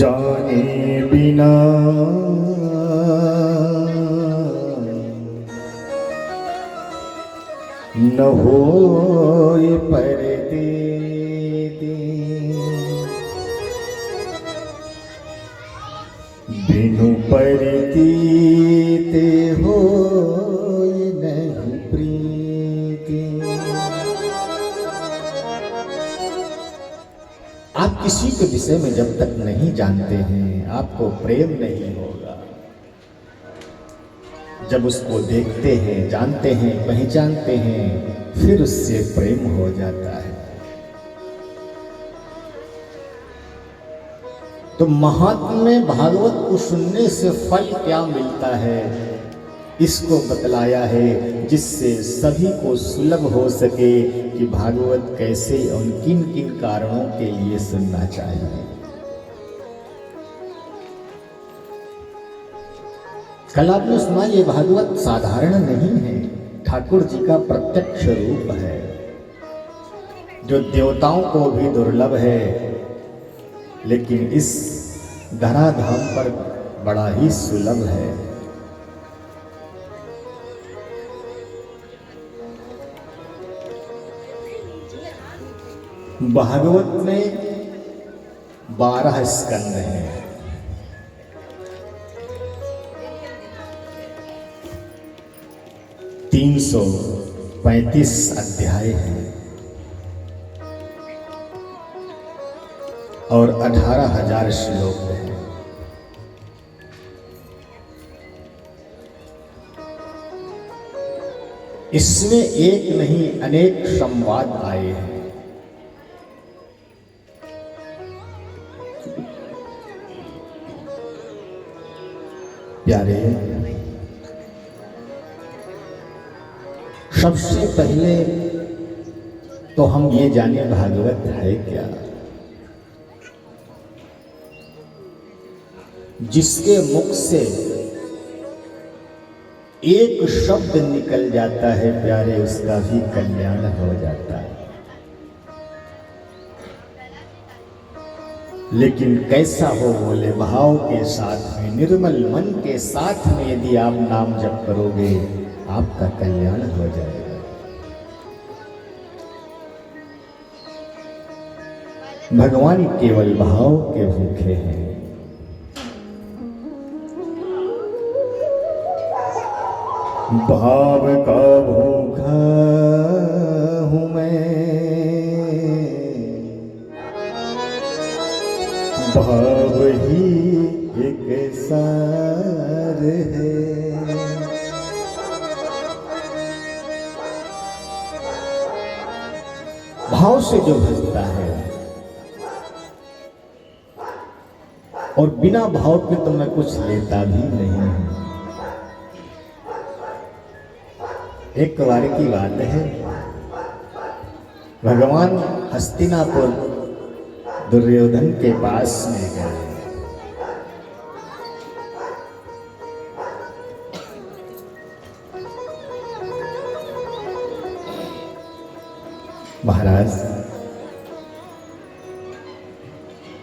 जाने बिना न होए परदेसी, बिनु परितीते होए नहीं प्रीति। आप किसी के विषय में जब तक नहीं जानते हैं आपको प्रेम नहीं होगा। जब उसको देखते हैं, जानते हैं, पहचानते हैं, फिर उससे प्रेम हो जाता है। तो महात्म्य भागवत को सुनने से फल क्या मिलता है, इसको बतलाया है, जिससे सभी को सुलभ हो सके कि भागवत कैसे और किन किन कारणों के लिए सुनना चाहिए। कल आपने सुना, ये भागवत साधारण नहीं है, ठाकुर जी का प्रत्यक्ष रूप है, जो देवताओं को भी दुर्लभ है, लेकिन इस धराधाम पर बड़ा ही सुलभ है। भागवत में 12 स्कंद हैं। तीन 335 अध्याय हैं और 18,000 श्लोक हैं। इसमें एक नहीं अनेक संवाद आए हैं। प्यारे, सबसे पहले तो हम ये जाने भागवत है क्या। जिसके मुख से एक शब्द निकल जाता है प्यारे, उसका भी कल्याण हो जाता है। लेकिन कैसा हो बोले, भाव के साथ में, निर्मल मन के साथ में यदि आप नाम जप करोगे आपका कल्याण हो जाएगा। भगवान केवल भाव के भूखे हैं। भाव का भूखा हूं मैं, भाव ही एक सार है। भाव से जो भजता है, और बिना भाव के तो मैं कुछ लेता भी नहीं हूं। एक बार की बात है, भगवान हस्तिनापुर दुर्योधन के पास में गए। महाराज,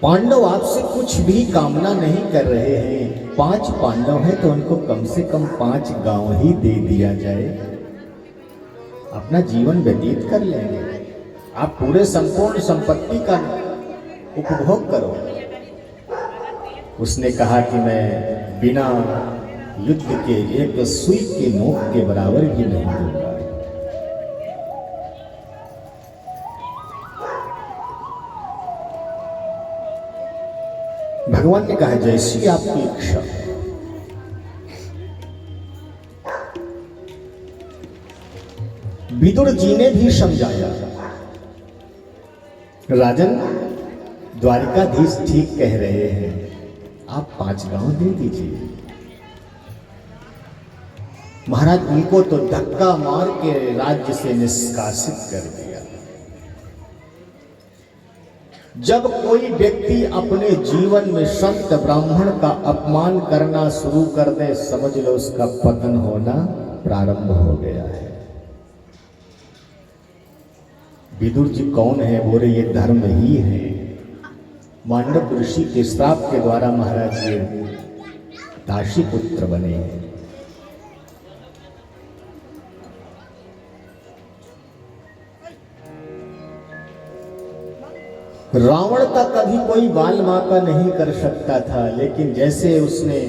पांडव आपसे कुछ भी कामना नहीं कर रहे हैं। 5 पांडव हैं तो उनको कम से कम 5 गांव ही दे दिया जाए, अपना जीवन व्यतीत कर लेंगे। आप पूरे संपूर्ण संपत्ति का उपभोग करो। उसने कहा कि मैं बिना युद्ध के एक सुई के नोक के बराबर भी नहीं दूंगा। भगवान ने कहा, जैसी आपकी इच्छा। विदुर जी ने भी समझाया, राजन द्वारिकाधीश ठीक कह रहे हैं, आप 5 गांव दे दीजिए। महाराज उनको तो धक्का मार के राज्य से निष्कासित कर दिया। जब कोई व्यक्ति अपने जीवन में संत ब्राह्मण का अपमान करना शुरू कर दे, समझ लो उसका पतन होना प्रारंभ हो गया है। विदुर जी कौन है? बोले ये धर्म ही है। मांडव ऋषि के श्राप के द्वारा महाराज ये दासी पुत्र बने हैं। रावण का कभी कोई बाल माका नहीं कर सकता था, लेकिन जैसे उसने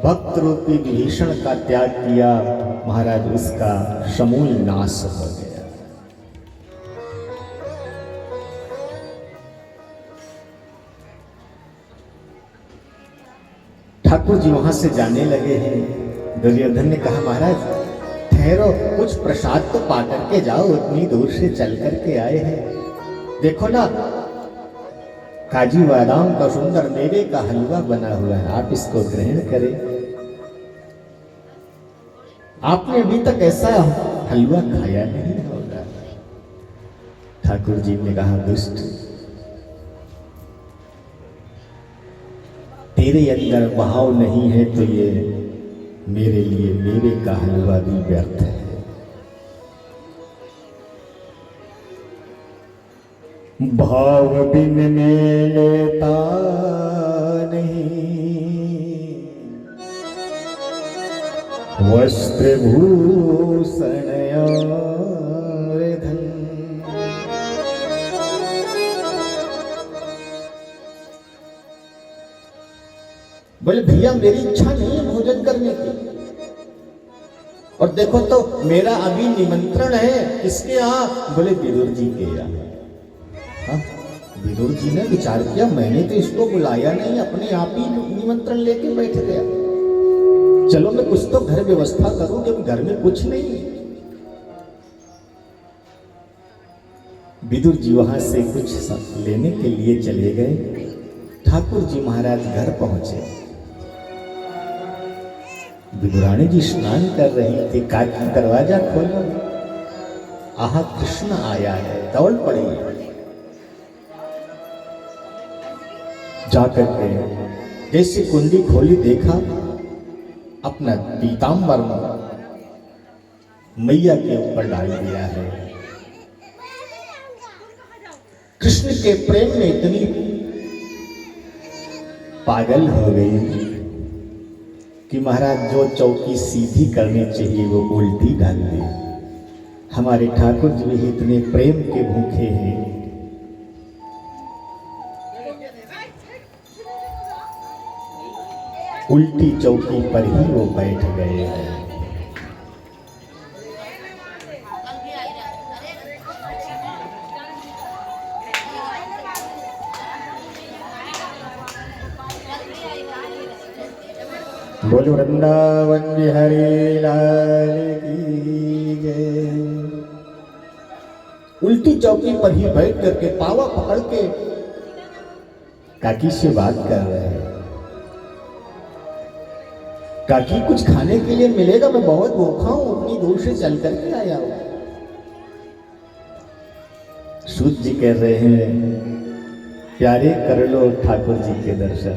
भक्त रूपी विभीषण का त्याग किया, महाराज उसका समूल नाश हो गया। ठाकुर जी वहां से जाने लगे हैं। दुर्योधन ने कहा महाराज ठहरो, कुछ प्रसाद तो पा करके जाओ, इतनी दूर से चल करके आए हैं। देखो ना, काजू बादाम का सुंदर मेवे का हलवा बना हुआ है, आप इसको ग्रहण करें। आपने अभी तक ऐसा हलवा खाया नहीं होगा। ठाकुर जी ने कहा दुष्ट, तेरे अंदर भाव नहीं है तो ये मेरे लिए मेवे का हलवा भी व्यर्थ है। भाव बिन लेता नहीं, वस्त्र भूषण और धन। बोले भैया मेरी इच्छा नहीं है भोजन करने की, और देखो तो मेरा अभी निमंत्रण है किसके यहाँ? बोले विदुर जी के यहाँ। विदुर जी ने विचार किया मैंने तो इसको बुलाया नहीं, अपने आप ही निमंत्रण लेके बैठ गया। चलो मैं कुछ तो घर व्यवस्था करूं, जब घर में कुछ नहीं। विदुर जी वहां से कुछ लेने के लिए चले गए। ठाकुर जी महाराज घर पहुंचे। विदुरानी जी स्नान कर रही थी, काकी दरवाजा खोलो, आहा कृष्ण आया है, दौड़ पड़ी। जाकर के जैसे कुंडी खोली, देखा अपना पीतांबर मैया के ऊपर डाल दिया है। कृष्ण के प्रेम में इतनी पागल हो गई कि महाराज जो चौकी सीधी करनी चाहिए वो उल्टी डाल दी। हमारे ठाकुर जी भी इतने प्रेम के भूखे हैं, उल्टी चौकी पर ही वो बैठ गए हैं। बोलो वृंदावन बिहारी लाल की जय। उल्टी चौकी पर ही बैठ करके पावा पकड़ के काकी से बात कर रहे हैं। काकी कुछ खाने के लिए मिलेगा? मैं बहुत भूखा हूं, उतनी दूर से चल करके आया हूं। सूत जी कह रहे हैं प्यारे कर लो ठाकुर जी के दर्शन।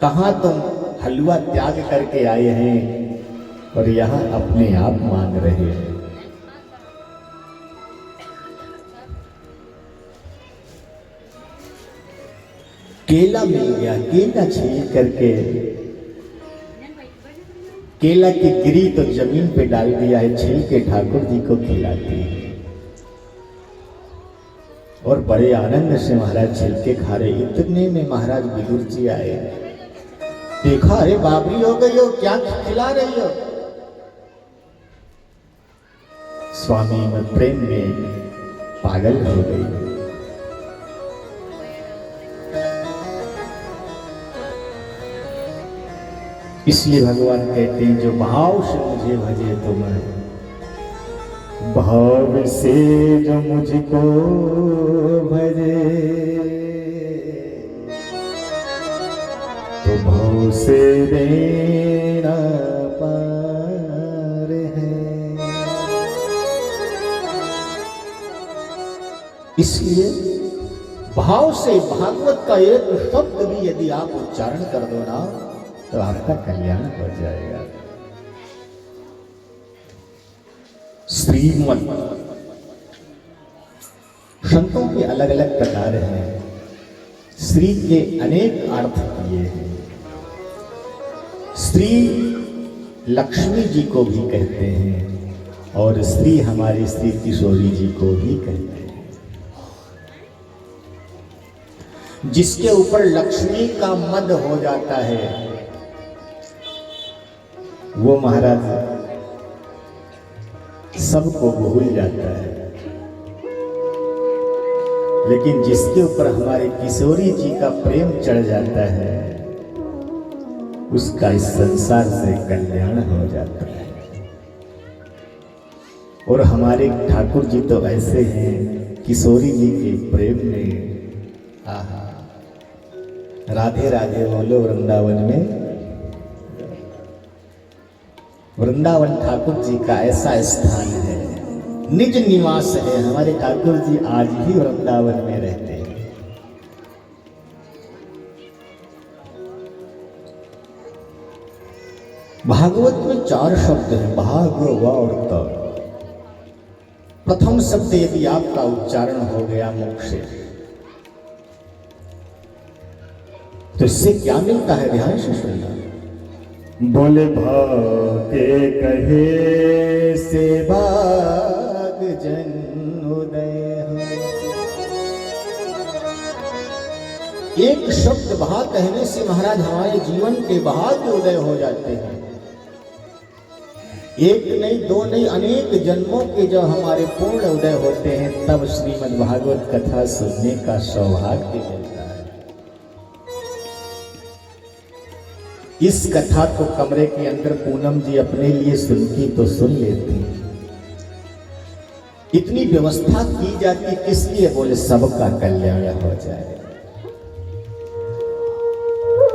कहां तुम हलवा त्याग करके आए हैं और यहां अपने आप मांग रहे हैं। केला मिल गया, केला छील करके केला की गिरी तो जमीन पे डाल दिया है, छील के ठाकुर जी को खिलाती है और बड़े आनंद से महाराज छिलके खा रहे। इतने में महाराज विदुर जी आए, देखा अरे बाबरी हो गई हो, क्या खिला रही हो? स्वामी मैं प्रेम में पागल हो गई। इसलिए भगवान कहते हैं जो भाव से मुझे भजे तो मैं, भाव से जो मुझको भजे तो भाव से देना पार है। इसलिए भाव से भागवत का एक शब्द भी यदि आप उच्चारण कर दो ना तो आपका कल्याण हो जाएगा। श्रीमत संतों के अलग अलग प्रकार हैं। स्त्री के अनेक अर्थ किए हैं। स्त्री लक्ष्मी जी को भी कहते हैं और स्त्री हमारी श्री किशोरी जी को भी कहते हैं। जिसके ऊपर लक्ष्मी का मद हो जाता है वो महाराज सबको भूल जाता है, लेकिन जिसके ऊपर हमारे किशोरी जी का प्रेम चढ़ जाता है उसका इस संसार से कल्याण हो जाता है। और हमारे ठाकुर जी तो ऐसे हैं, किशोरी जी के प्रेम में आहा राधे राधे बोलो वृंदावन में। वृंदावन ठाकुर जी का ऐसा स्थान है, निज निवास है। हमारे ठाकुर जी आज भी वृंदावन में रहते हैं। भागवत में 4 शब्द हैं, भाग व और त। प्रथम शब्द यदि आपका उच्चारण हो गया मुख से तो इससे क्या मिलता है? ध्यान से सुनना। बोले भागे कहे से भाग जन उदय हो। एक शब्द भाग कहने से महाराज हमारे जीवन के भाग्य उदय हो जाते हैं। एक नहीं, दो नहीं, अनेक जन्मों के जब हमारे पूर्ण उदय होते हैं तब श्रीमद् भागवत कथा सुनने का सौभाग्य मिलता है। इस कथा को कमरे के अंदर पूनम जी अपने लिए सुनती तो सुन लेती, इतनी व्यवस्था की जाती किस लिए? बोले सबका कल्याण हो जाए।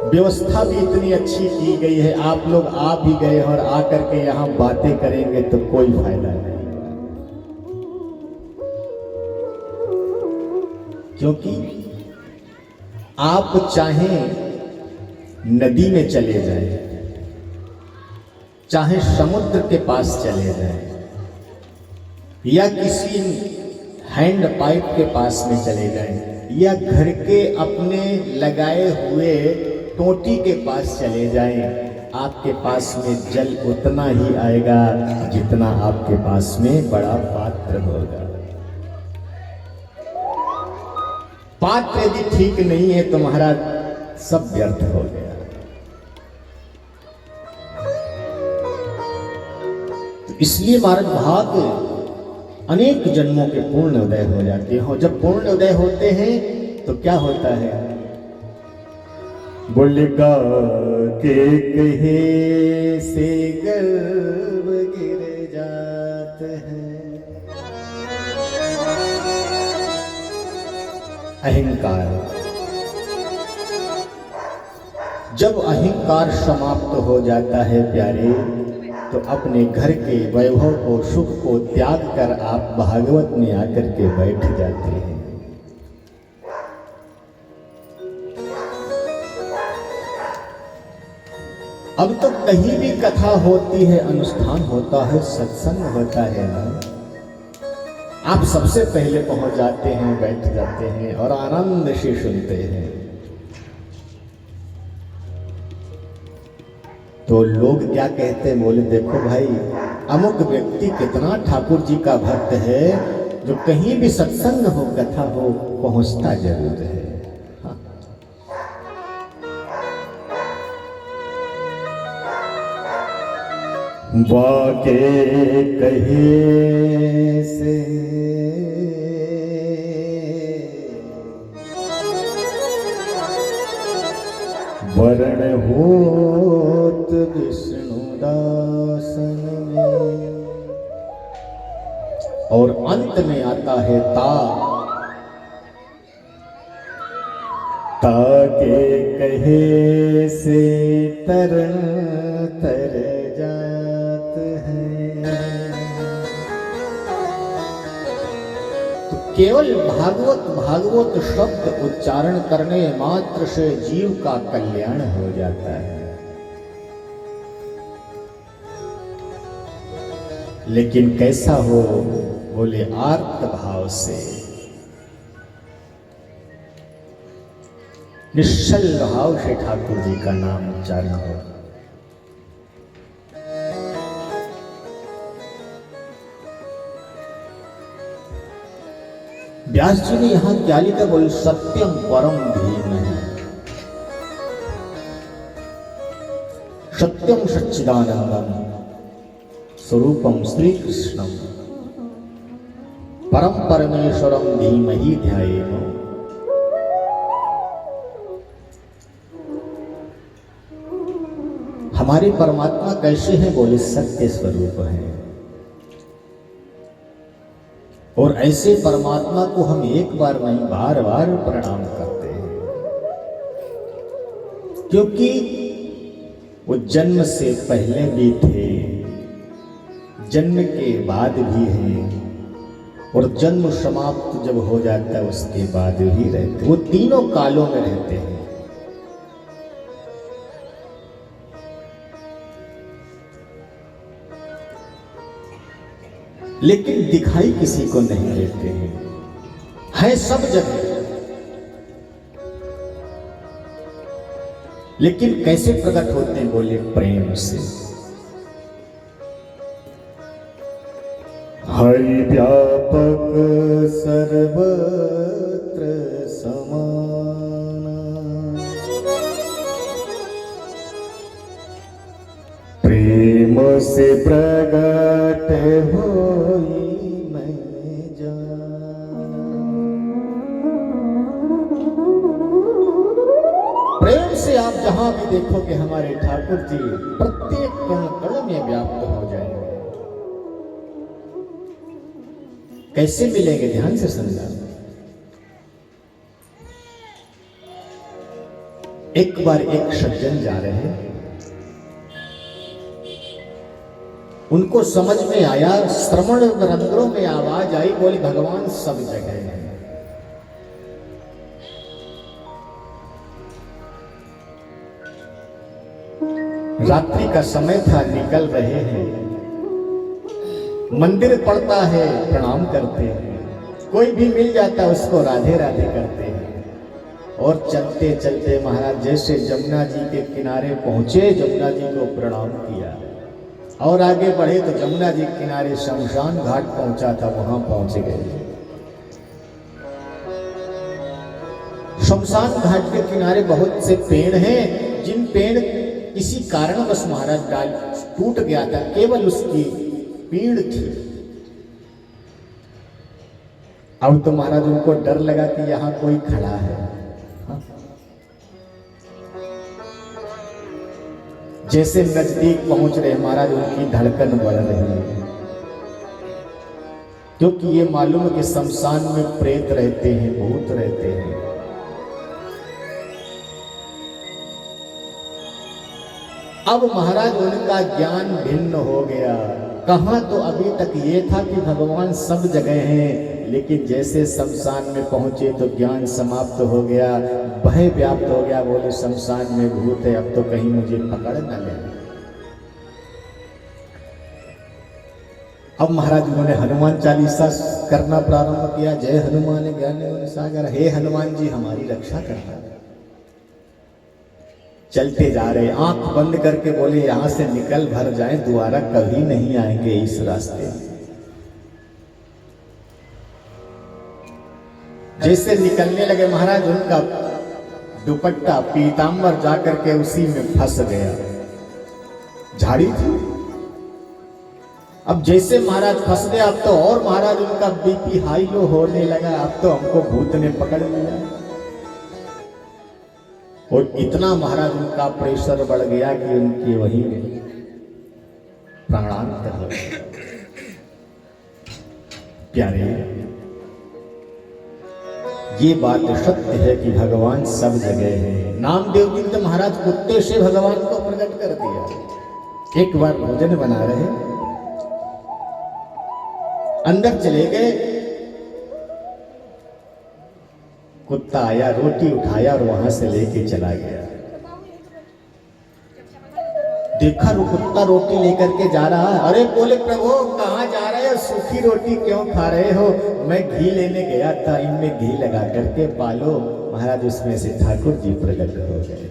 व्यवस्था भी इतनी अच्छी की गई है, आप लोग आ भी गए और आकर के यहां बातें करेंगे तो कोई फायदा नहीं, क्योंकि आप चाहें नदी में चले जाएं, चाहे समुद्र के पास चले जाएं, या किसी हैंड पाइप के पास में चले जाएं, या घर के अपने लगाए हुए टोटी के पास चले जाएं, आपके पास में जल उतना ही आएगा जितना आपके पास में बड़ा पात्र होगा। पात्र यदि ठीक नहीं है तो महाराज सब व्यर्थ हो गया। तो इसलिए महाराज भाग अनेक जन्मों के पूर्ण उदय हो जाते हैं। जब पूर्ण उदय होते हैं तो क्या होता है? बुलगा के कहे से गर्भ गिर जात है। अहंकार, जब अहंकार समाप्त हो जाता है प्यारे, तो अपने घर के वैभव को, सुख को त्याग कर आप भागवत में आकर के बैठ जाते हैं। अब तो कहीं भी कथा होती है, अनुष्ठान होता है, सत्संग होता है ना, आप सबसे पहले पहुंच जाते हैं, बैठ जाते हैं और आनंद से सुनते हैं। तो लोग क्या कहते हैं? बोले देखो भाई, अमुक व्यक्ति कितना ठाकुर जी का भक्त है, जो कहीं भी सत्संग हो, कथा हो, पहुंचता जरूर है। वाके कहे से वरण होत विष्णुदासन में, और अंत में आता है ताके कहे से तरन तर जात है। तो केवल भागवत भागवत शब्द उच्चारण करने मात्र से जीव का कल्याण हो जाता है। लेकिन कैसा हो? बोले आर्त भाव से। निश्चल भाव से ठाकुर जी का नाम उच्चारण हो। व्यास जी ने यहां क्या लिखा, बोले सत्यम परम धीमहि, सत्यम सच्चिदानंदम स्वरूपम श्री कृष्णम परम परमेश्वरम धीमहि ध्यायेम। हमारे परमात्मा कैसे हैं, बोले सत्य स्वरूप हैं। और ऐसे परमात्मा को हम एक बार नहीं बार बार प्रणाम करते हैं, क्योंकि वो जन्म से पहले भी थे, जन्म के बाद भी हैं, और जन्म समाप्त जब हो जाता है उसके बाद भी रहते। वो तीनों कालों में रहते हैं। लेकिन दिखाई किसी को नहीं देते हैं, है सब जगह। लेकिन कैसे प्रकट होते हैं, बोले प्रेम से। हरि व्यापक सर्वत्र समान, प्रेम से प्रगट होई मैं जान। प्रेम से आप जहां भी देखोगे हमारे ठाकुर जी प्रत्येक कण कण में व्याप्त हो जाएंगे। कैसे मिलेंगे, ध्यान से समझा। एक बार एक सज्जन जा रहे हैं, उनको समझ में आया, श्रवण रंध्रों में आवाज आई, बोली भगवान सब जगह है। रात्रि का समय था, निकल रहे हैं, मंदिर पड़ता है, प्रणाम करते हैं, कोई भी मिल जाता उसको राधे राधे करते हैं। और चलते चलते महाराज जैसे जमुना जी के किनारे पहुंचे, जमुना जी को प्रणाम किया और आगे बढ़े तो जमुना जी के किनारे शमशान घाट पहुंचा था, वहां पहुंच गए। शमशान घाट के किनारे बहुत से पेड़ हैं, जिन पेड़ किसी कारणवश महाराज डाल टूट गया था, केवल उसकी पीड़ थी। अब तो महाराज उनको डर लगा कि यहां कोई खड़ा है। जैसे नजदीक पहुंच रहे महाराज, उनकी धड़कन बढ़ रही है, क्योंकि ये मालूम है कि शमशान में प्रेत रहते हैं, भूत रहते हैं। अब महाराज उनका ज्ञान भिन्न हो गया। कहां तो अभी तक ये था कि भगवान सब जगह हैं, लेकिन जैसे शमशान में पहुंचे तो ज्ञान समाप्त हो गया, भय व्याप्त हो गया। बोले शमशान में भूत है, अब तो कहीं मुझे पकड़ न ले। अब महाराज उन्होंने हनुमान चालीसा करना प्रारंभ किया। जय हनुमान ज्ञान सागर, हे हनुमान जी हमारी रक्षा करना। चलते जा रहे, आंख बंद करके बोले यहां से निकल भर जाए, दोबारा कभी नहीं आएंगे इस रास्ते। जैसे निकलने लगे महाराज, उनका दुपट्टा पीतांबर जाकर के उसी में फंस गया, झाड़ी थी। अब जैसे महाराज फंस गए, अब तो और महाराज उनका बीपी हाई लो होने लगा। अब तो हमको भूत ने पकड़ लिया, और इतना महाराज उनका प्रेशर बढ़ गया कि उनके वही प्राणांत हो गए। प्यारे, ये बात सत्य है कि भगवान सब जगह है। नामदेव जी ने महाराज कुत्ते से भगवान को प्रकट कर दिया। एक बार भोजन बना रहे, अंदर चले गए, कुत्ता आया, रोटी उठाया और वहां से लेके चला गया। देखा कुत्ता रोटी लेकर के जा रहा है। अरे बोले प्रभु कहाँ जा रहे हो, सूखी रोटी क्यों खा रहे हो? मैं घी लेने गया था, इनमें घी लगा करके पालो, महाराज उसमें से ठाकुर जी प्रकट हो गए।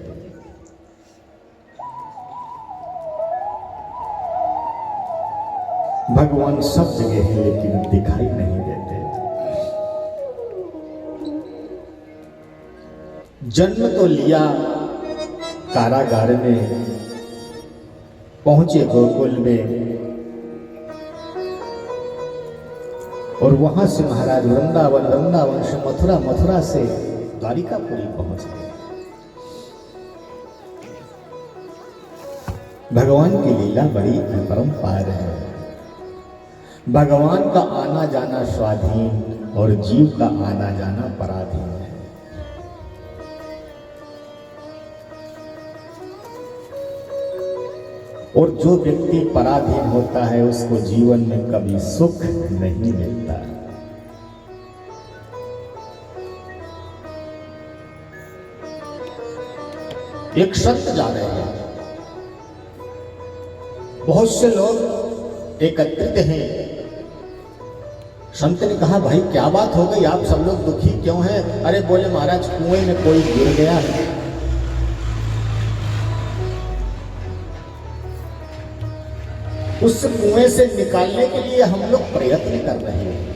भगवान सब जगह है लेकिन दिखाई नहीं देते। जन्म तो लिया कारागार में, पहुंचे गोकुल में और वहां से महाराज वृंदावन, वृंदावन से मथुरा, मथुरा से द्वारिकापुरी पहुंच गए। भगवान की लीला बड़ी अपरंपार है। भगवान का आना जाना स्वाधीन और जीव का आना जाना पराधीन है। और जो व्यक्ति पराधीन होता है उसको जीवन में कभी सुख नहीं मिलता। एक संत जा रहे हैं, बहुत से लोग एकत्रित हैं। संत ने कहा, भाई क्या बात हो गई, आप सब लोग दुखी क्यों हैं? अरे बोले महाराज, कुएं में कोई गिर गया है। उस कुएं से निकालने के लिए हम लोग प्रयत्न कर रहे हैं।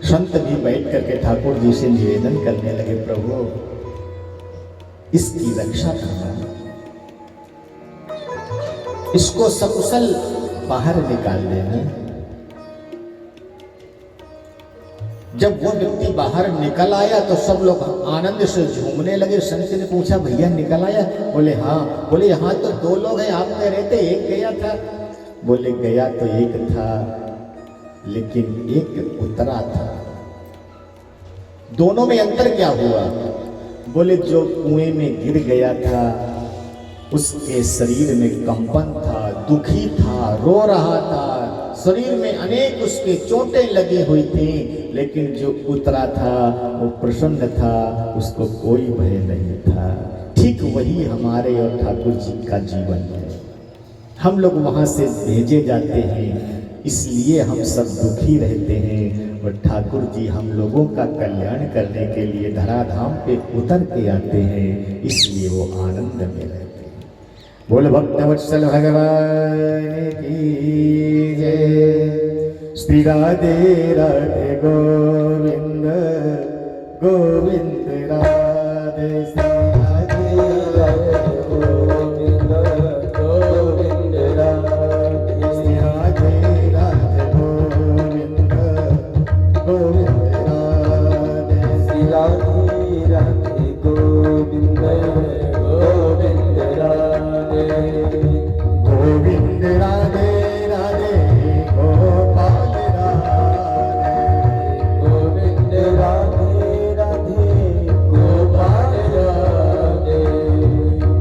संत भी बैठ करके ठाकुर जी से निवेदन करने लगे, प्रभु इसकी रक्षा करना, इसको सकुशल बाहर निकाल देना। जब वो व्यक्ति बाहर निकल आया तो सब लोग आनंद से झूमने लगे। संत ने पूछा, भैया निकल आया? बोले हाँ। बोले यहाँ तो दो लोग हैं, आप कह रहे थे एक गया था। बोले गया तो एक था लेकिन एक उतरा था। दोनों में अंतर क्या हुआ? बोले जो कुएं में गिर गया था उसके शरीर में कंपन था, दुखी था, रो रहा था, शरीर में अनेक उसके चोटें लगी हुई थी। लेकिन जो उतरा था वो प्रसन्न था, उसको कोई भय नहीं था। ठीक वही हमारे और ठाकुर जी का जीवन है। हम लोग वहां से भेजे जाते हैं, इसलिए हम सब दुखी रहते हैं, और ठाकुर जी हम लोगों का कल्याण करने के लिए धराधाम पे उतर के आते हैं, इसलिए वो आनंद में रहते हैं। बोल भक्तवत्सल भगवान की जय। श्री राधे राधे गोविंद गोविंद राधे। श्री राधे राधे गोविंद गोविंद राधे। श्री राधे राधे गोविंद गोविंद राधे। श्री राधे राधे गोविंद गोविंद राधे। गोविंद राधे राधे गोपाल राधे। गोविंद राधे राधे गोपाल राधे।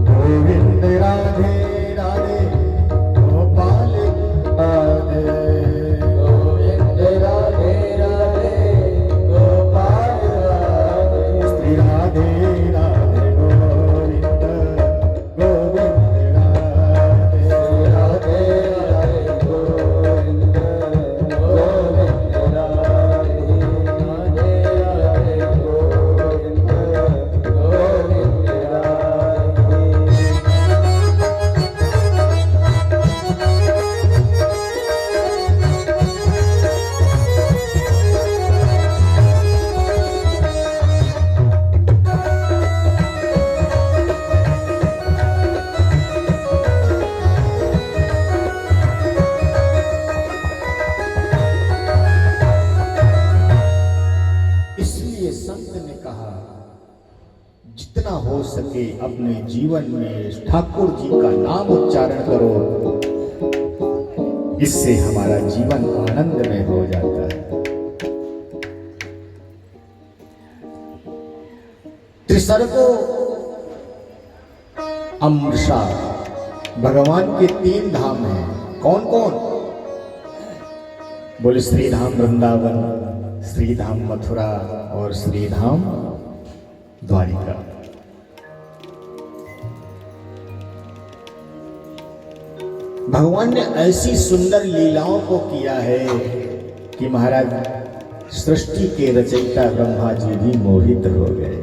गोविंद राधे राधे गोपाल राधे। गोविंद राधे राधे गोपाल राधे। श्री राधे राधे गोविंद गोविंद राधे। श्री राधे राधे गोविंद गोविंद राधे। राधे राधे गोविंद गोविंद राधे। इसलिए संत ने कहा, जितना हो सके अपने जीवन में ठाकुर जी का नाम उच्चारण करो, इससे हमारा जीवन आनंदमय हो जाता है। त्रिसर्गो अमृषा, भगवान के 3 धाम हैं। कौन कौन? बोले श्रीधाम वृंदावन, श्रीधाम मथुरा और श्रीधाम द्वारिका। भगवान ने ऐसी सुंदर लीलाओं को किया है कि महाराज सृष्टि के रचयिता ब्रह्मा जी भी मोहित हो गए।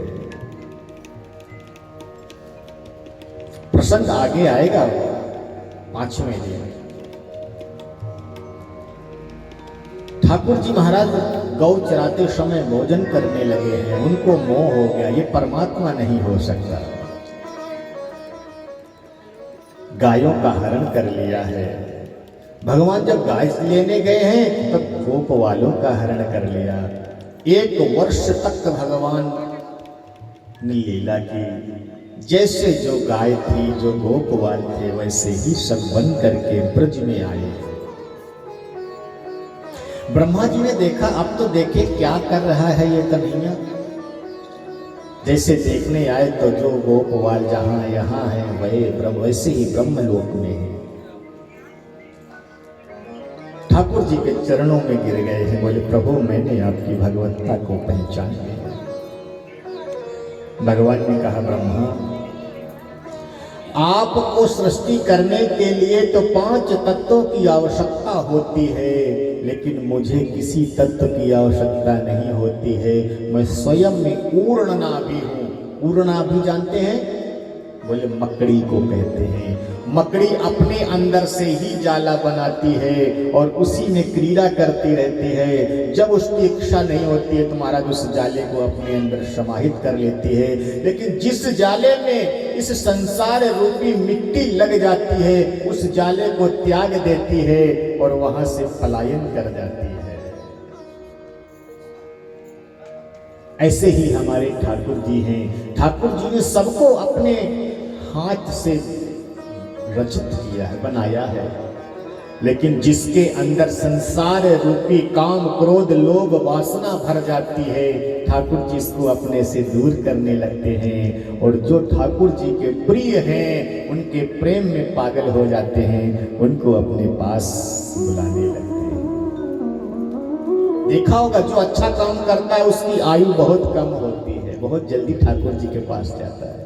प्रसंग आगे आएगा 5वें दिन। ठाकुर जी महाराज गौ चराते समय भोजन करने लगे हैं, उनको मोह हो गया, ये परमात्मा नहीं हो सकता। गायों का हरण कर लिया है। भगवान जब गाय लेने गए हैं तब गोप वालों का हरण कर लिया। 1 वर्ष तक भगवान ने लीला की, जैसे जो गाय थी, जो गोपवाल थे, वैसे ही सब बन करके ब्रज में आए। ब्रह्मा जी ने देखा, अब तो देखे क्या कर रहा है ये कन्हैया। जैसे देखने आए तो जो गोपवाल जहां यहाँ है वैसे ही ब्रह्मलोक में है। ठाकुर जी के चरणों में गिर गए हैं, बोले प्रभु मैंने आपकी भगवत्ता को पहचान लिया। भगवान ने कहा ब्रह्मा, आपको सृष्टि करने के लिए तो 5 तत्वों की आवश्यकता होती है, लेकिन मुझे किसी तत्व की आवश्यकता नहीं होती है। मैं स्वयं में पूर्ण नाभि हूं। पूर्ण नाभि जानते हैं? बोले मकड़ी को कहते हैं। मकड़ी अपने अंदर से ही जाला बनाती है और उसी में क्रीड़ा करती रहती है। जब उसकी इच्छा नहीं होती है तो महाराज उस जाले को अपने अंदर समाहित कर लेती है। लेकिन जिस जाले में इस संसार रूपी मिट्टी लग जाती है, उस जाले को त्याग देती है और वहां से पलायन कर जाती है। ऐसे ही हमारे ठाकुर जी हैं। ठाकुर जी ने सबको अपने हाथ से रचित किया है, बनाया है। लेकिन जिसके अंदर संसार रूपी काम, क्रोध, लोभ, वासना भर जाती है, ठाकुर जी इसको अपने से दूर करने लगते हैं। और जो ठाकुर जी के प्रिय हैं, उनके प्रेम में पागल हो जाते हैं, उनको अपने पास बुलाने लगते हैं। देखा होगा जो अच्छा काम करता है उसकी आयु बहुत कम होती है, बहुत जल्दी ठाकुर जी के पास जाता है,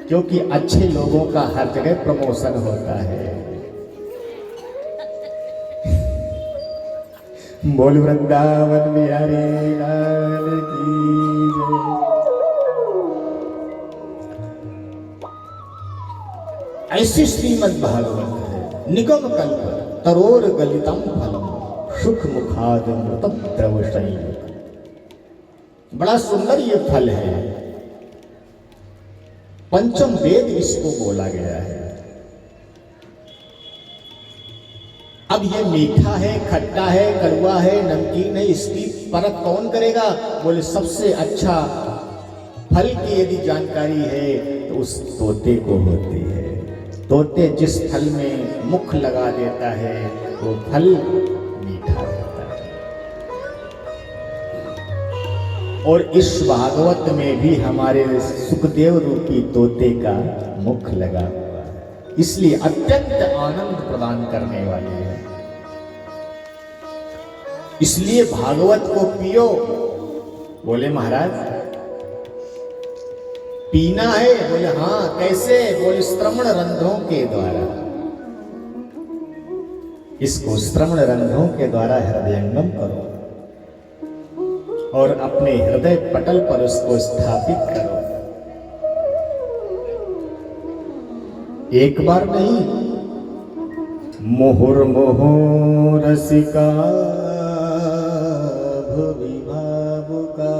क्योंकि अच्छे लोगों का हर जगह प्रमोशन होता है। बोल वृंदावन बिहारी लाल की जय। ऐसी श्रीमद् भागवत है। निगम कल्प तरोर गलितम फलम सुख मुखाद मृतम द्रवशैल। बड़ा सुंदर ये फल है। पंचम वेद इसको बोला गया है। अब ये मीठा है, खट्टा है, कड़वा है, नमकीन है, इसकी परख कौन करेगा? बोले सबसे अच्छा फल की यदि जानकारी है तो उस तोते को होती है। तोते जिस फल में मुख लगा देता है वो फल मीठा होता है। और इस भागवत में भी हमारे सुखदेव रूपी तोते का मुख लगा हुआ है, इसलिए अत्यंत आनंद प्रदान करने वाले हैं। इसलिए भागवत को पियो। बोले महाराज पीना है? बोले हाँ। कैसे? बोले श्रवण रंध्रों के द्वारा। इसको श्रवण रंध्रों के द्वारा हृदयंगम करो और अपने हृदय पटल पर उसको स्थापित करो। एक बार नहीं, मुहुर्मुहु रसिका भुवि भावुका।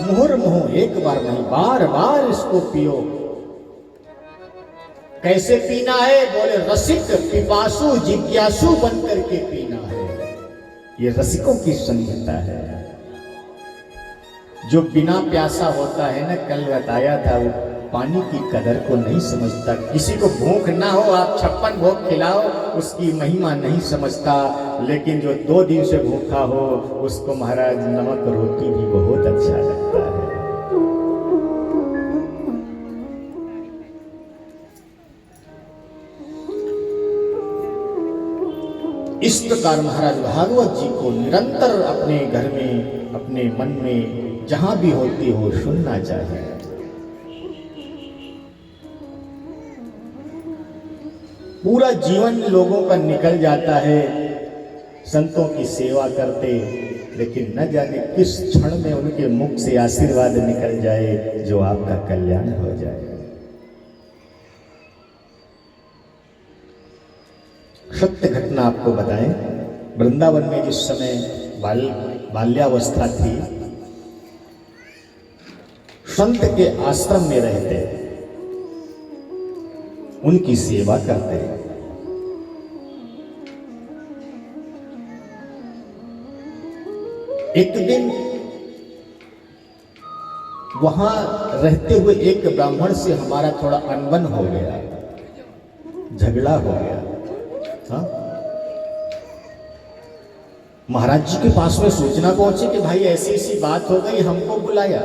मुहुर्मुहु एक बार नहीं, बार बार इसको पियो। कैसे पीना है? बोले रसिक, पिपासु, जिज्ञासु बनकर के पीना है। ये रसिकों की संहिता है। जो बिना प्यासा होता है ना, कल बताया था, वो पानी की कदर को नहीं समझता। किसी को भूख ना हो, आप 56 भोग खिलाओ, उसकी महिमा नहीं समझता। लेकिन जो 2 दिन से भूखा हो, उसको महाराज नमक रोटी भी बहुत अच्छा लगता है। इस प्रकार महाराज भागवत जी को निरंतर अपने घर में, अपने मन में जहां भी होती हो सुनना चाहिए। पूरा जीवन लोगों का निकल जाता है संतों की सेवा करते, लेकिन न जाने किस क्षण में उनके मुख से आशीर्वाद निकल जाए जो आपका कल्याण हो जाए। सत्य घटना आपको बताएं, वृंदावन में जिस समय बाल्यावस्था थी, संत के आश्रम में रहते, उनकी सेवा करते। एक दिन वहां रहते हुए एक ब्राह्मण से हमारा थोड़ा अनबन हो गया, झगड़ा हो गया। हाँ? महाराज जी के पास में सूचना पहुंची कि भाई ऐसी ऐसी बात हो गई, हमको बुलाया।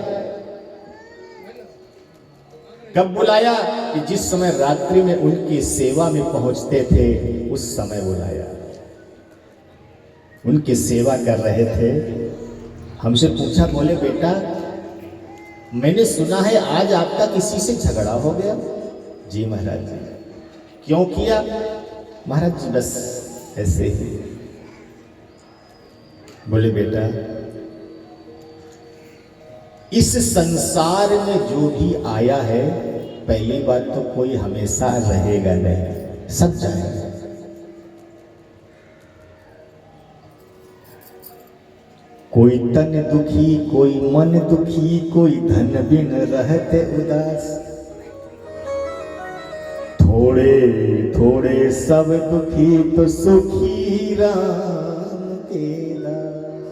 कब बुलाया? कि जिस समय रात्रि में उनकी सेवा में पहुंचते थे उस समय बुलाया। उनकी सेवा कर रहे थे, हमसे पूछा, बोले बेटा मैंने सुना है आज आपका किसी से झगड़ा हो गया। जी महाराज जी। क्यों किया? महाराज जी बस ऐसे ही। बोले बेटा इस संसार में जो भी आया है, पहली बात तो कोई हमेशा रहेगा नहीं, सब जाएगा। कोई तन दुखी, कोई मन दुखी, कोई धन बिन रहते उदास। थोड़े थोड़े सब दुखी तो सुखी राम के दास।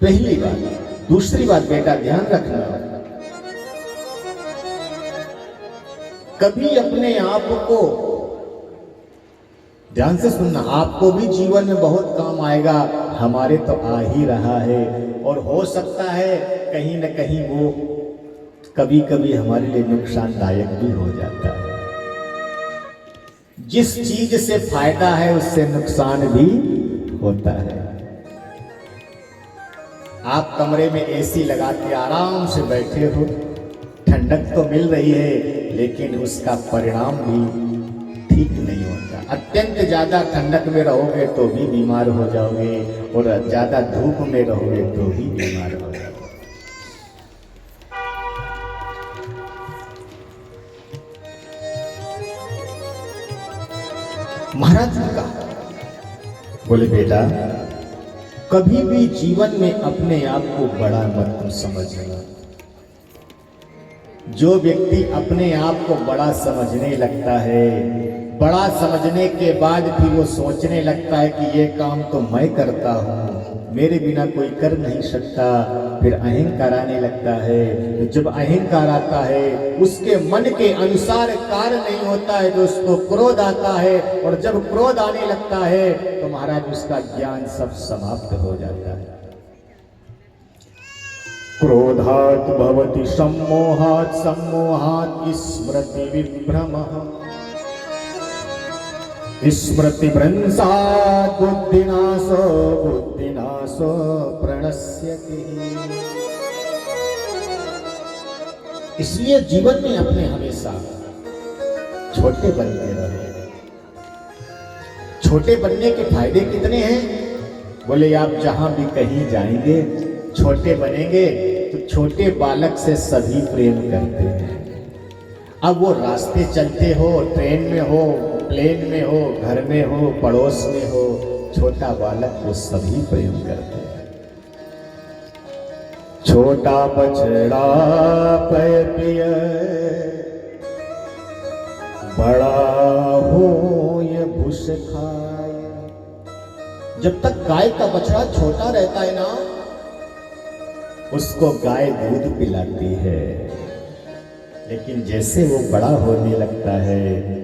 पहली बात। दूसरी बात बेटा ध्यान रखना, कभी अपने आप को, ध्यान से सुनना, आपको भी जीवन में बहुत काम आएगा, हमारे तो आ ही रहा है, और हो सकता है कहीं न कहीं वो कभी कभी हमारे लिए नुकसानदायक भी हो जाता है। जिस चीज से फायदा है उससे नुकसान भी होता है। आप कमरे में एसी लगा के आराम से बैठे हो, ठंडक तो मिल रही है, लेकिन उसका परिणाम भी ठीक नहीं होता। अत्यंत ज्यादा ठंडक में रहोगे तो भी बीमार हो जाओगे, और ज्यादा धूप में रहोगे तो भी बीमार हो जाओगे। महाराज ने कहा, बोले बेटा कभी भी जीवन में अपने आप को बड़ा मत समझना। जो व्यक्ति अपने आप को बड़ा समझने लगता है, बड़ा समझने के बाद फिर वो सोचने लगता है कि ये काम तो मैं करता हूँ, मेरे बिना कोई कर नहीं सकता, फिर अहंकार आने लगता है। जब अहंकार आता है उसके मन के अनुसार कार्य नहीं होता है तो उसको क्रोध आता है, और जब क्रोध आने लगता है तो महाराज उसका ज्ञान सब समाप्त हो जाता है। क्रोधात् भवति सम्मोहात्, सम्मोहात् स्मृति विभ्रमः, स्मृति भ्रंशात् बुद्धिनाशो, बुद्धिनाशो प्रणश्यति। इसलिए जीवन में अपने हमेशा छोटे बनते रहो। छोटे बनने के फायदे कितने हैं? बोले आप जहां भी कहीं जाएंगे छोटे बनेंगे तो छोटे बालक से सभी प्रेम करते हैं। अब वो रास्ते चलते हो, ट्रेन में हो, प्लेन में हो, घर में हो, पड़ोस में हो, छोटा बालक को सभी प्रेम करते हैं। छोटा बछड़ा पै पिय, बड़ा हो ये भूस खाए। जब तक गाय का बछड़ा छोटा रहता है ना, उसको गाय दूध पिलाती है, लेकिन जैसे वो बड़ा होने लगता है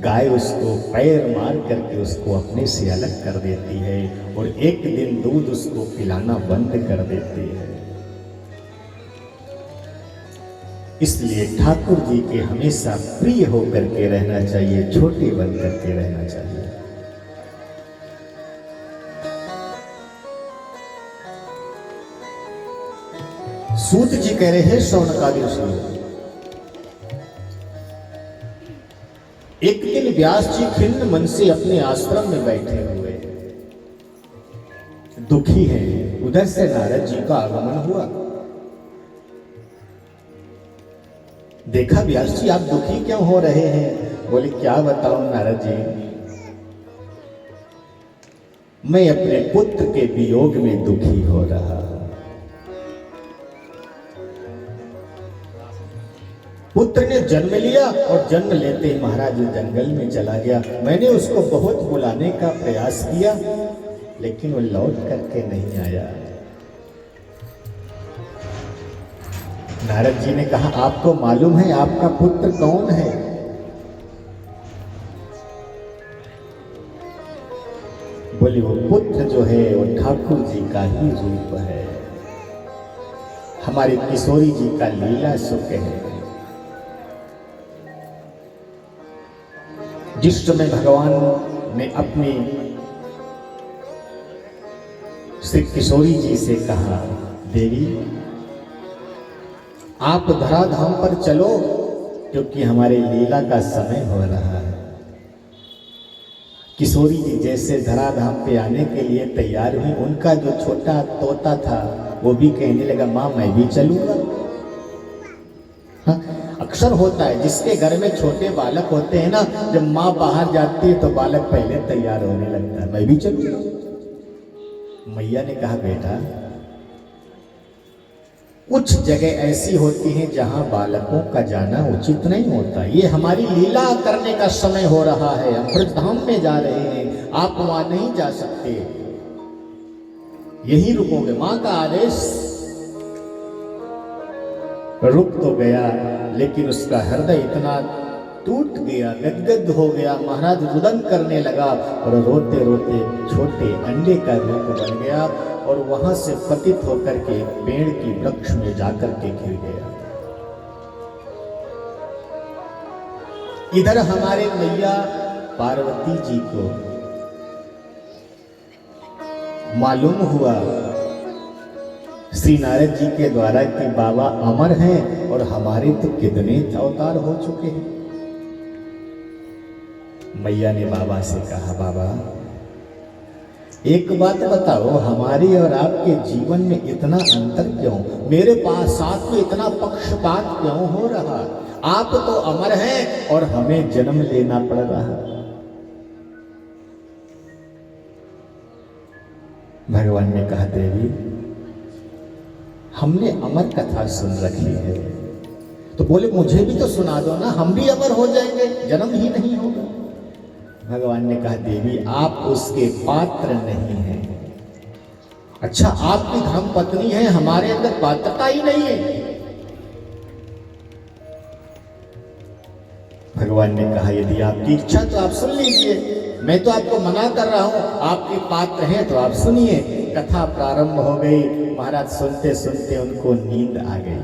गाय उसको पैर मार करके उसको अपने से अलग कर देती है, और एक दिन दूध उसको पिलाना बंद कर देती है। इसलिए ठाकुर जी के हमेशा प्रिय होकर के रहना चाहिए, छोटे बन करके रहना चाहिए। सूत जी कह रहे हैं शौनकादि ऋषि, एक दिन व्यास जी खिन्न मन से अपने आश्रम में बैठे हुए दुखी हैं। उधर से नारद जी का आगमन हुआ। देखा, व्यास जी आप दुखी क्यों हो रहे हैं? बोले क्या बताऊं नारद जी, मैं अपने पुत्र के वियोग में दुखी हो रहा हूं। पुत्र ने जन्म लिया और जन्म लेते ही महाराज जंगल में चला गया। मैंने उसको बहुत बुलाने का प्रयास किया, लेकिन वो लौट करके नहीं आया। नारद जी ने कहा, आपको मालूम है आपका पुत्र कौन है? बोले, वो पुत्र जो है वो ठाकुर जी का ही रूप है, हमारे किशोरी जी का लीला सुख है। जिस समय भगवान ने अपनी श्री किशोरी जी से कहा, देवी आप धराधाम पर चलो, क्योंकि हमारे लीला का समय हो रहा है। किशोरी जी जैसे धराधाम पे आने के लिए तैयार हुई, उनका जो छोटा तोता था वो भी कहने लगा, माँ मैं भी चलूंगा। हाँ, अक्सर होता है जिसके घर में छोटे बालक होते हैं ना, जब माँ बाहर जाती है तो बालक पहले तैयार होने लगता है, मैं भी चलूंगा। मैया ने कहा, बेटा कुछ जगह ऐसी होती हैं जहां बालकों का जाना उचित नहीं होता। ये हमारी लीला करने का समय हो रहा है, हम ब्रजधाम में जा रहे हैं, आप वहां नहीं जा सकते, यही रुकोगे। मां का आदेश, रुक तो गया, लेकिन उसका हृदय इतना टूट गया, गदगद हो गया, महाराज रुदन करने लगा और रोते रोते छोटे अंडे का रूप बन गया और वहां से पतित होकर के पेड़ की वृक्ष में जाकर के गिर गया। इधर हमारे मैया पार्वती जी को मालूम हुआ श्री नारद जी के द्वारा कि बाबा अमर हैं और हमारे तो कितने अवतार हो चुके हैं। मैया ने बाबा से कहा, बाबा एक बात बताओ, हमारे और आपके जीवन में इतना अंतर क्यों? मेरे पास साथ में इतना पक्षपात क्यों हो रहा? आप तो अमर हैं और हमें जन्म लेना पड़ रहा। भगवान ने कहा, देवी हमने अमर कथा सुन रखी है, तो बोले मुझे भी तो सुना दो ना, हम भी अमर हो जाएंगे, जन्म ही नहीं होगा। भगवान ने कहा, देवी आप उसके पात्र नहीं हैं। अच्छा, आपकी धर्म पत्नी है, हमारे अंदर पात्रता ही नहीं है। भगवान ने कहा, यदि आपकी इच्छा तो आप सुन लीजिए, मैं तो आपको मना कर रहा हूं, आपके पात्र हैं तो आप सुनिए। कथा प्रारंभ हो गई। महाराज सुनते सुनते उनको नींद आ गई।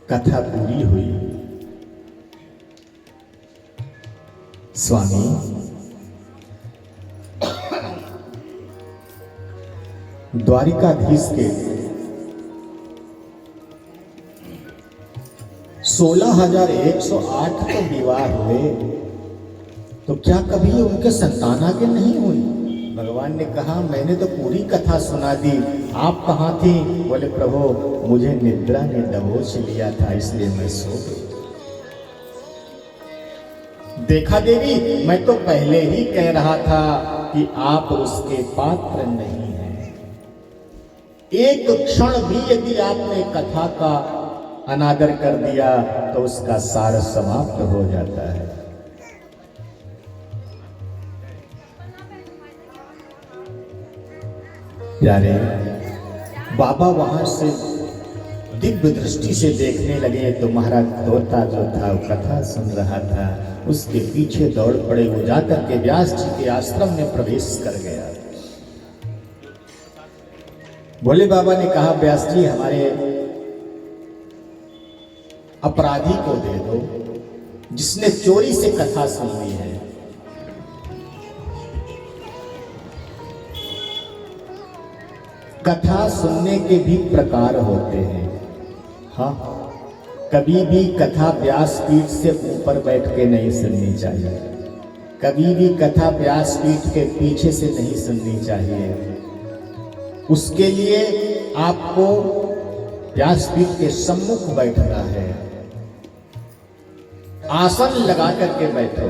कथा पूरी हुई। स्वामी द्वारिकाधीश के 16,108 तो विवाह हुए, तो क्या कभी उनके संतान आगे नहीं हुई? भगवान ने कहा, मैंने तो पूरी कथा सुना दी, आप कहाँ थी? बोले, प्रभु मुझे निद्रा ने दबोच लिया था, इसलिए मैं सो गई। देखा देवी, मैं तो पहले ही कह रहा था कि आप उसके पात्र नहीं हैं। एक क्षण भी यदि आपने कथा का अनादर कर दिया तो उसका सार समाप्त हो जाता है। प्यारे बाबा वहां से दिव्य दृष्टि से देखने लगे तो महाराज तोता जो था वो कथा सुन रहा था, उसके पीछे दौड़ पड़े। वो जाकर के व्यास जी के आश्रम में प्रवेश कर गया। भोले बाबा ने कहा, व्यास जी हमारे अपराधी को दे दो, जिसने चोरी से कथा सुन ली है। कथा सुनने के भी प्रकार होते हैं। हाँ, कभी भी कथा व्यासपीठ से ऊपर बैठ के नहीं सुननी चाहिए, कभी भी कथा व्यासपीठ के पीछे से नहीं सुननी चाहिए। उसके लिए आपको व्यासपीठ के सम्मुख बैठना है, आसन लगा करके बैठो।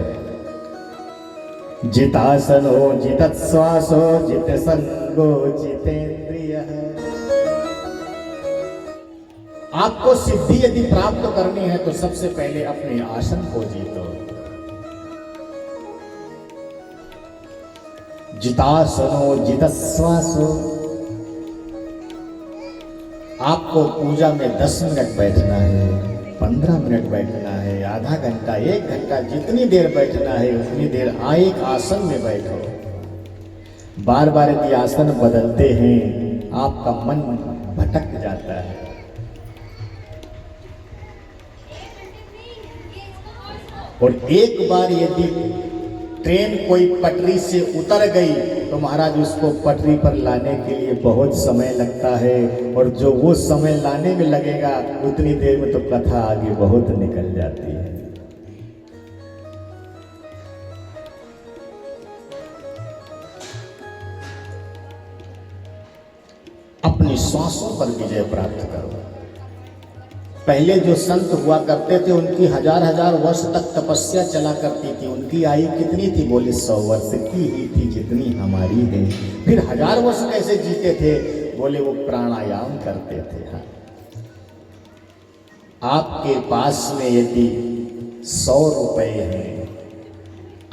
जितासनो जितश्वासो जित संगो जितेंद्रिय। आपको सिद्धि यदि प्राप्त करनी है तो सबसे पहले अपने आसन को जीतो। जितासनो जितश्वासो। आपको पूजा में 10 मिनट बैठना है, 15 मिनट बैठना है, आधा घंटा, 1 घंटा, जितनी देर बैठना है उतनी देर एक आसन में बैठो। बार बार यदि आसन बदलते हैं आपका मन भटक जाता है। और एक बार यदि ट्रेन कोई पटरी से उतर गई तो महाराज उसको पटरी पर लाने के लिए बहुत समय लगता है, और जो वो समय लाने में लगेगा उतनी देर में तो कथा आगे बहुत निकल जाती है। अपनी श्वासों पर विजय प्राप्त करो। पहले जो संत हुआ करते थे उनकी हजार वर्ष तक तपस्या चला करती थी। उनकी आयु कितनी थी? बोले 100 वर्ष की ही थी जितनी हमारी है। फिर 1000 वर्ष कैसे जीते थे? बोले वो प्राणायाम करते थे। हाँ, आपके पास में यदि 100 रुपए हैं,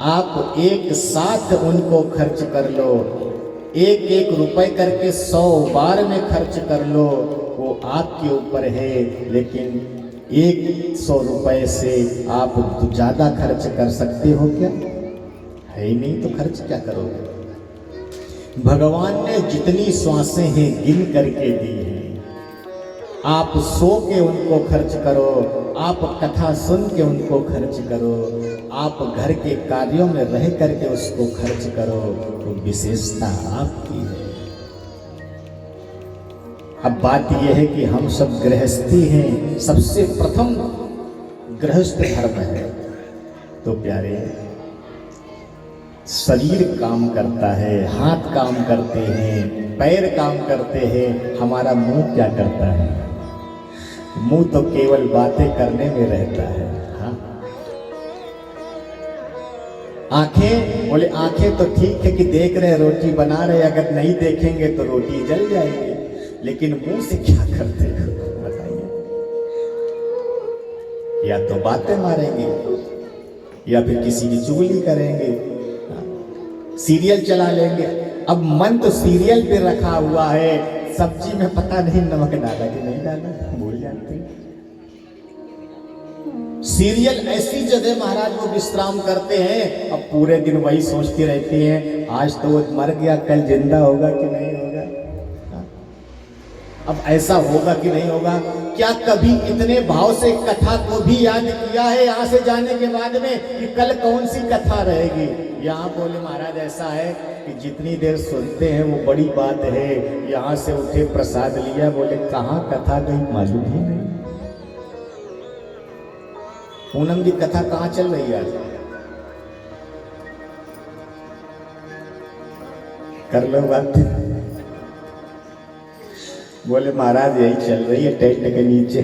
आप एक साथ उनको खर्च कर लो, एक रुपए करके 100 बार में खर्च कर लो, वो आपके ऊपर है। लेकिन 100 रुपए से आप ज्यादा खर्च कर सकते हो क्या? है ही नहीं, तो खर्च क्या करोगे? भगवान ने जितनी श्वासें हैं गिन करके दी हैं। आप सो के उनको खर्च करो, आप कथा सुन के उनको खर्च करो, आप घर के कार्यों में रह करके उसको खर्च करो, तो विशेषता आपकी है। अब बात यह है कि हम सब गृहस्थी हैं, सबसे प्रथम गृहस्थ धर्म है। तो प्यारे, शरीर काम करता है, हाथ काम करते हैं, पैर काम करते हैं, हमारा मुंह क्या करता है? मुंह तो केवल बातें करने में रहता है। हाँ, आंखें, बोले आंखें तो ठीक है कि देख रहे, रोटी बना रहे, अगर नहीं देखेंगे तो रोटी जल जाएगी। लेकिन मुंह से क्या करते हो बताइए? या तो बातें मारेंगे या फिर किसी की चुगली करेंगे, सीरियल चला लेंगे। अब मन तो सीरियल पे रखा हुआ है, सब्जी में पता नहीं नमक डाला कि नहीं डाला, भूल जाते हैं। सीरियल ऐसी जगह महाराज वो विश्राम करते हैं, अब पूरे दिन वही सोचती रहती हैं, आज तो वो मर गया, कल जिंदा होगा कि नहीं होगा, अब ऐसा होगा कि नहीं होगा। क्या कभी इतने भाव से कथा को भी याद किया है यहाँ से जाने के बाद में कि कल कौन सी कथा रहेगी? यहाँ बोले महाराज ऐसा है कि जितनी देर सुनते हैं वो बड़ी बात है, यहाँ से उठे प्रसाद लिया, बोले कहाँ कथा गई मालूम ही नहीं। पूनम की कथा कहाँ चल रही है आज? कर लो बात। बोले महाराज यही चल रही है टेंट के नीचे।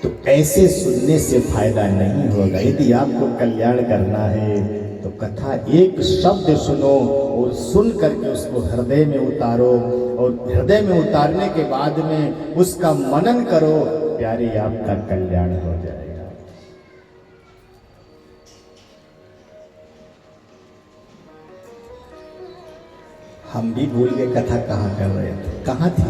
तो ऐसे सुनने से फायदा नहीं होगा। यदि आपको कल्याण करना है तो कथा एक शब्द सुनो और सुन करके उसको हृदय में उतारो, और हृदय में उतारने के बाद में उसका मनन करो, प्यारे आपका कल्याण हो जाएगा। हम भी भूल गए कथा कहाँ कर रहे थे, कहाँ थी।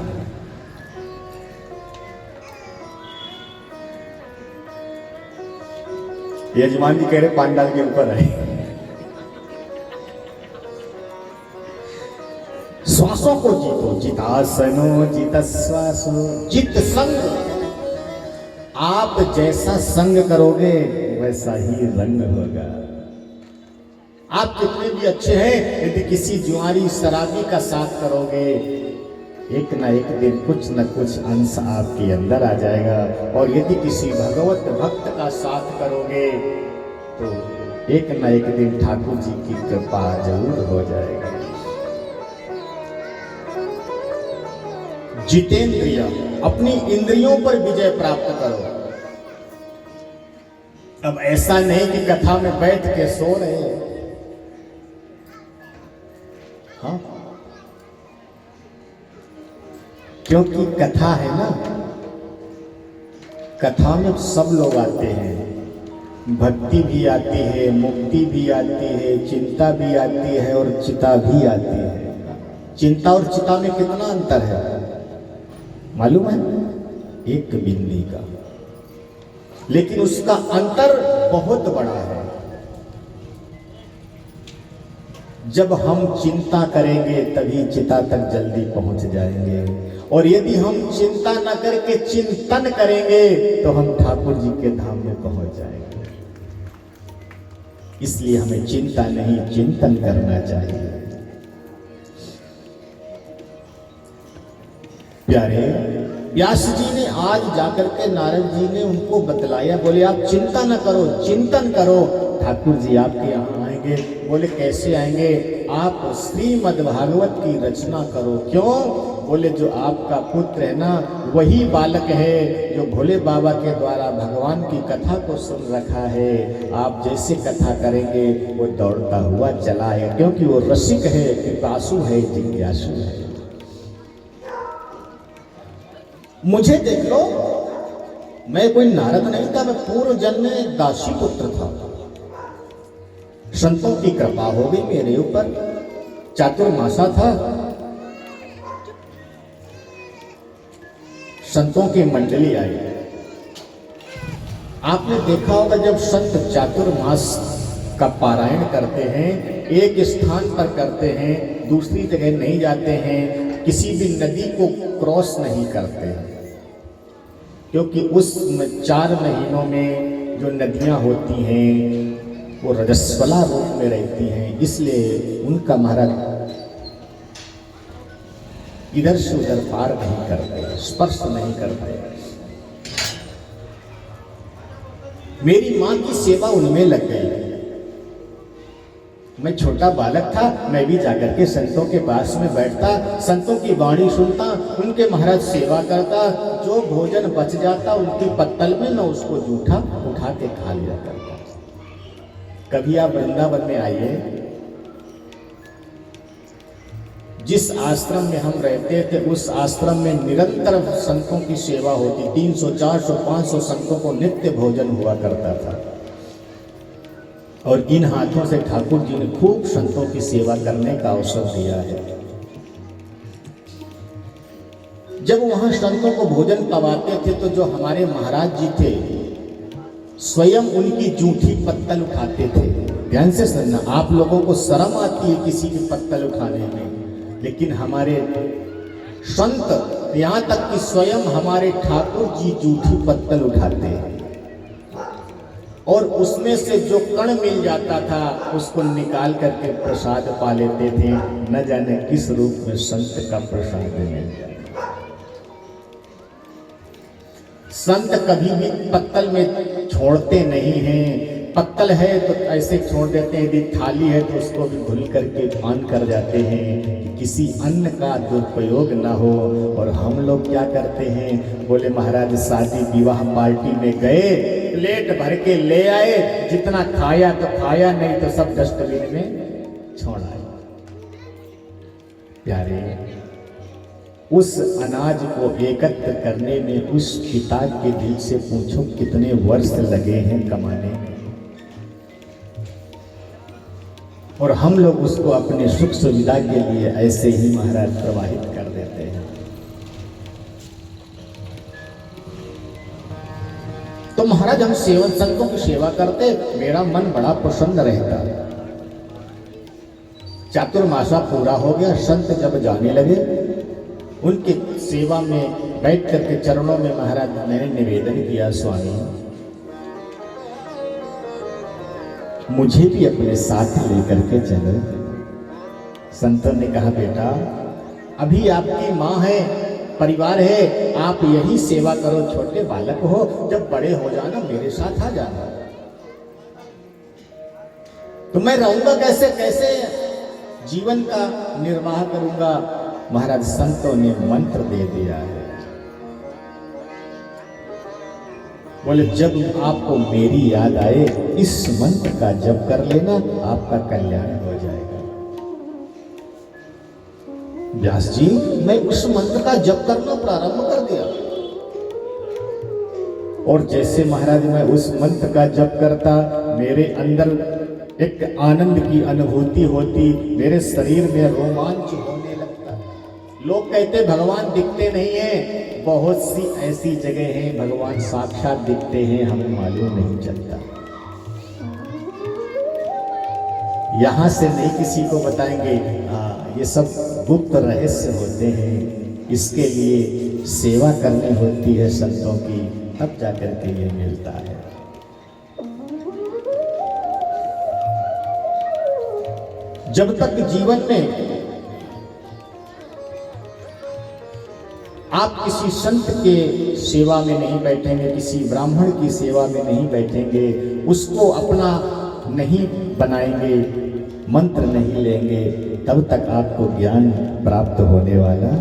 यजमान जी कह रहे पांडाल के ऊपर है। श्वासों को जीतो, जितासनो जितश्वासो जित संग। आप जैसा संग करोगे वैसा ही रंग होगा। आप कितने भी अच्छे हैं, यदि किसी जुआरी शराबी का साथ करोगे, एक ना एक दिन कुछ न कुछ अंश आपके अंदर आ जाएगा। और यदि किसी भगवत भक्त का साथ करोगे तो एक ना एक दिन ठाकुर जी की कृपा जरूर हो जाएगी। जितेंद्रिय, अपनी इंद्रियों पर विजय प्राप्त करो। अब ऐसा नहीं कि कथा में बैठ के सो रहे, हाँ, क्योंकि कथा है ना, कथा में सब लोग आते हैं, भक्ति भी आती है, मुक्ति भी आती है, चिंता भी आती है और चिता भी आती है। चिंता और चिता में कितना अंतर है मालूम है? एक बिंदी का, लेकिन उसका अंतर बहुत बड़ा है। जब हम चिंता करेंगे तभी चिता तक जल्दी पहुंच जाएंगे, और यदि हम चिंता न करके चिंतन करेंगे तो हम ठाकुर जी के धाम में पहुंच जाएंगे। इसलिए हमें चिंता नहीं, चिंतन करना चाहिए। प्यारे, व्यास जी ने आज जाकर के नारद जी ने उनको बतलाया, बोले आप चिंता न करो, चिंतन करो, ठाकुर जी आपके यहाँ आएंगे। बोले कैसे आएंगे? आप श्रीमद् भागवत की रचना करो। क्यों? बोले जो आपका पुत्र है ना, वही बालक है जो भोले बाबा के द्वारा भगवान की कथा को सुन रखा है। आप जैसे कथा करेंगे वो दौड़ता हुआ चला है, क्योंकि वो रसिक है, पिपासु है, जिज्ञासु है। मुझे देख लो, मैं कोई नारद नहीं था, मैं पूर्व जन्म में एक दासी पुत्र था। संतों की कृपा हो गई मेरे ऊपर, चातुर्मासा था, संतों की मंडली आई। आपने देखा होगा जब संत चातुर्मास का पारायण करते हैं, एक स्थान पर करते हैं, दूसरी जगह नहीं जाते हैं, किसी भी नदी को क्रॉस नहीं करते हैं, क्योंकि उस 4 महीनों में जो नदियां होती हैं वो रजस्वला रूप में रहती हैं, इसलिए उनका महाराज इधर से उधर पार नहीं करते, स्पर्श नहीं करते। मेरी मां की सेवा उनमें लग गई। मैं छोटा बालक था, मैं भी जाकर के संतों के पास में बैठता, संतों की वाणी सुनता, उनके महाराज सेवा करता, जो भोजन बच जाता उनकी पत्तल में मैं उसको जूठा उठा के खा लिया करता। कभी आप वृंदावन में आइए, जिस आश्रम में हम रहते थे उस आश्रम में निरंतर संतों की सेवा होती, 300, 400, 500 संतों को नित्य भोजन हुआ करता था। और इन हाथों से ठाकुर जी ने खूब संतों की सेवा करने का अवसर दिया है। जब वहां संतों को भोजन पवाते थे तो जो हमारे महाराज जी थे स्वयं उनकी जूठी पत्तल उठाते थे। ध्यान से सुनना, आप लोगों को शर्म आती है किसी की पत्तल उठाने में, लेकिन हमारे संत यहाँ तक कि स्वयं हमारे ठाकुर जी जूठी पत्तल उठाते हैं, और उसमें से जो कण मिल जाता था उसको निकाल करके प्रसाद पा लेते थे। न जाने किस रूप में संत का प्रसाद मिल जाए। संत कभी भी पत्तल में छोड़ते नहीं हैं। पत्तल है तो ऐसे छोड़ देते हैं, यदि थाली है तो उसको भी भूल करके पान कर जाते हैं कि किसी अन्न का दुरुपयोग ना हो। और हम लोग क्या करते हैं, बोले महाराज शादी विवाह पार्टी में गए, प्लेट भर के ले आए, जितना खाया तो खाया, नहीं तो सब डस्टबिन में छोड़ आए। प्यारे, उस अनाज को एकत्र करने में उस पिता के दिल से पूछो कितने वर्ष लगे हैं कमाने में, और हम लोग उसको अपने सुख सुविधा के लिए ऐसे ही महाराज प्रवाहित कर देते हैं। तो महाराज हम सेवक संतों की सेवा करते, मेरा मन बड़ा प्रसन्न रहता। चातुर्मासा पूरा हो गया, संत जब जाने लगे, उनके सेवा में बैठ करके चरणों में महाराज मैंने निवेदन किया, स्वामी मुझे भी अपने साथ लेकर के चलो। संतों ने कहा, बेटा अभी आपकी माँ है, परिवार है, आप यही सेवा करो, छोटे बालक हो, जब बड़े हो जाना मेरे साथ आ जाना। तो मैं रहूंगा कैसे, कैसे जीवन का निर्वाह करूंगा? महाराज संतों ने मंत्र दे दिया है। बोले जब आपको मेरी याद आए इस मंत्र का जप कर लेना, आपका कल्याण हो जाएगा। व्यास जी, मैं उस मंत्र का जप करना प्रारंभ कर दिया, और जैसे महाराज मैं उस मंत्र का जप करता, मेरे अंदर एक आनंद की अनुभूति होती, मेरे शरीर में रोमांच होने लगता। लोग कहते भगवान दिखते नहीं है, बहुत सी ऐसी जगह हैं भगवान साक्षात दिखते हैं, हमें मालूम नहीं चलता। यहां से नहीं किसी को बताएंगे, ये सब गुप्त रहस्य होते हैं, इसके लिए सेवा करनी होती है संतों की, तब जाकर के ये मिलता है। जब तक जीवन में आप किसी संत के सेवा में नहीं बैठेंगे, किसी ब्राह्मण की सेवा में नहीं बैठेंगे, उसको अपना नहीं बनाएंगे, मंत्र नहीं लेंगे, तब तक आपको ज्ञान प्राप्त होने वाला